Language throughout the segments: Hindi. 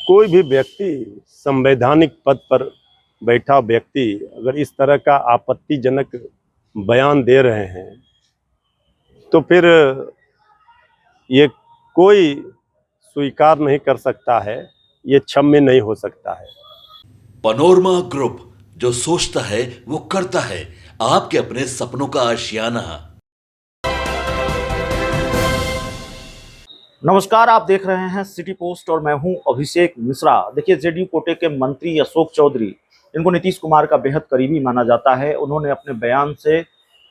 कोई भी व्यक्ति, संवैधानिक पद पर बैठा व्यक्ति अगर इस तरह का आपत्तिजनक बयान दे रहे हैं तो फिर ये कोई स्वीकार नहीं कर सकता है, ये क्षम्य नहीं हो सकता है। पनोरमा ग्रुप, जो सोचता है वो करता है। आपके अपने सपनों का आशियाना। नमस्कार, आप देख रहे हैं सिटी पोस्ट और मैं हूं अभिषेक मिश्रा। देखिए, जेडीयू कोटे के मंत्री अशोक चौधरी, इनको नीतीश कुमार का बेहद करीबी माना जाता है, उन्होंने अपने बयान से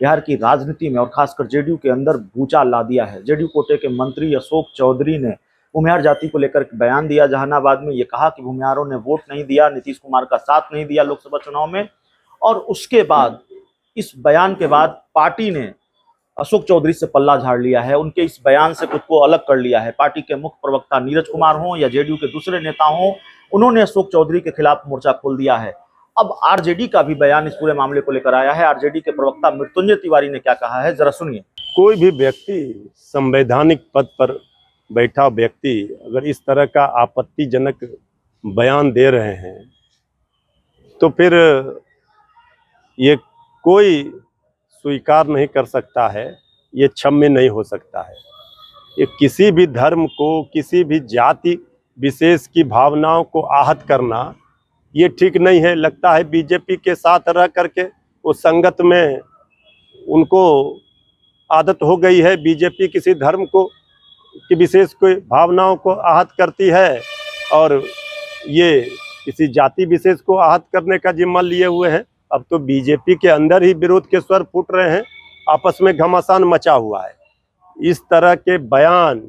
बिहार की राजनीति में और खासकर जेडीयू के अंदर भूचाल ला दिया है। जेडीयू कोटे के मंत्री अशोक चौधरी ने भूमिहार जाति को लेकर बयान दिया जहानाबाद में। ये कहा कि भूमिहारों ने वोट नहीं दिया, नीतीश कुमार का साथ नहीं दिया लोकसभा चुनाव में। और उसके बाद इस बयान के बाद पार्टी ने अशोक चौधरी से पल्ला झाड़ लिया है, उनके इस बयान से खुद को अलग कर लिया है। पार्टी के मुख्य प्रवक्ता नीरज कुमार हों या जेडीयू के दूसरे नेता हों, उन्होंने अशोक चौधरी के खिलाफ मोर्चा खोल दिया है। अब आरजेडी का भी बयान इस पूरे मामले को लेकर आया है। आरजेडी के प्रवक्ता मृत्युंजय तिवारी ने क्या कहा है, जरा सुनिए। कोई भी व्यक्ति, संवैधानिक पद पर बैठा व्यक्ति अगर इस तरह का आपत्तिजनक बयान दे रहे हैं तो फिर ये कोई स्वीकार नहीं कर सकता है, ये क्षम्य नहीं हो सकता है। ये किसी भी धर्म को, किसी भी जाति विशेष की भावनाओं को आहत करना ये ठीक नहीं है। लगता है बीजेपी के साथ रह करके वो संगत में उनको आदत हो गई है। बीजेपी किसी धर्म को की विशेष कोई भावनाओं को आहत करती है और ये किसी जाति विशेष को आहत करने का जिम्मा लिए हुए हैं। अब तो बीजेपी के अंदर ही विरोध के स्वर फूट रहे हैं, आपस में घमासान मचा हुआ है। इस तरह के बयान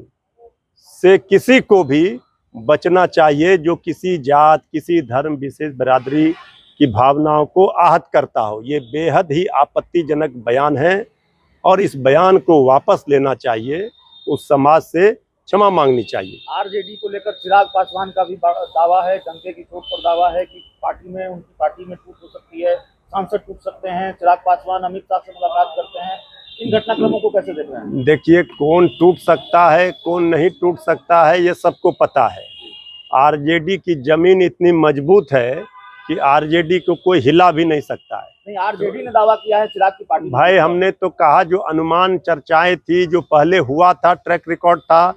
से किसी को भी बचना चाहिए जो किसी जात, किसी धर्म विशेष बिरादरी की भावनाओं को आहत करता हो। ये बेहद ही आपत्तिजनक बयान है और इस बयान को वापस लेना चाहिए, उस समाज से क्षमा मांगनी चाहिए। आरजेडी को लेकर चिराग पासवान का भी दावा है, डंके की चोट पर दावा है कि उनकी पार्टी में टूट हो सकती है, सांसद टूट सकते हैं। चिराग पासवान अमित शाह से मुलाकात करते हैं। इन घटनाक्रमों को कैसे देख रहे हैं? देखिए, कौन टूट सकता है, कौन नहीं टूट सकता है, ये सबको पता है। आरजेडी की जमीन इतनी मजबूत है कि आरजेडी को कोई हिला भी नहीं सकता है। नहीं, आरजेडी ने दावा किया है चिराग की पार्टी। भाई, हमने तो कहा जो अनुमान चर्चाएं थी, जो पहले हुआ था, ट्रैक रिकॉर्ड था,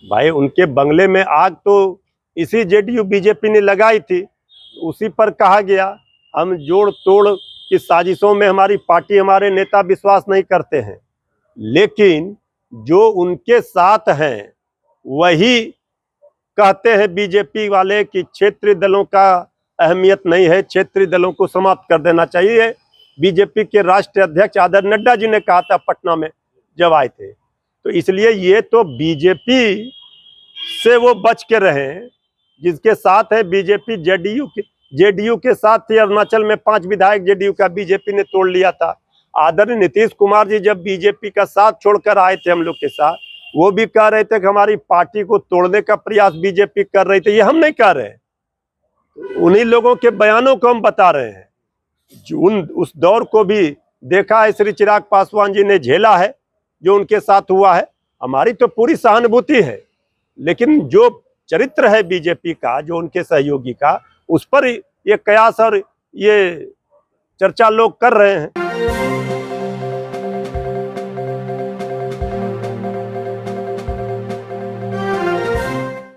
भाई उनके बंगले में आग तो इसी जेडीयू बीजेपी ने लगाई थी। उसी पर कहा गया हम जोड़ तोड़ की साजिशों में हमारी पार्टी, हमारे नेता विश्वास नहीं करते हैं। लेकिन जो उनके साथ हैं वही कहते हैं बीजेपी वाले कि क्षेत्रीय दलों का अहमियत नहीं है, क्षेत्रीय दलों को समाप्त कर देना चाहिए। बीजेपी के राष्ट्रीय अध्यक्ष आदरणीय नड्डा जी ने कहा था पटना में जब आए थे। तो इसलिए ये तो बीजेपी से वो बच के रहे, जिसके साथ है बीजेपी। जेडीयू के साथ थी। अरुणाचल में 5 विधायक जेडीयू का बीजेपी ने तोड़ लिया था। आदरणीय नीतीश कुमार जी जब बीजेपी का साथ छोड़कर आए थे हम लोग के साथ, वो भी कह रहे थे कि हमारी पार्टी को तोड़ने का प्रयास बीजेपी कर रही थी। ये हम नहीं कह रहे, उन्हीं लोगों के बयानों को हम बता रहे हैं। उस दौर को भी देखा है, श्री चिराग पासवान जी ने झेला है जो उनके साथ हुआ है। हमारी तो पूरी सहानुभूति है, लेकिन जो चरित्र है बीजेपी का, जो उनके सहयोगी का, उस पर ये कयास और ये चर्चा लोग कर रहे हैं।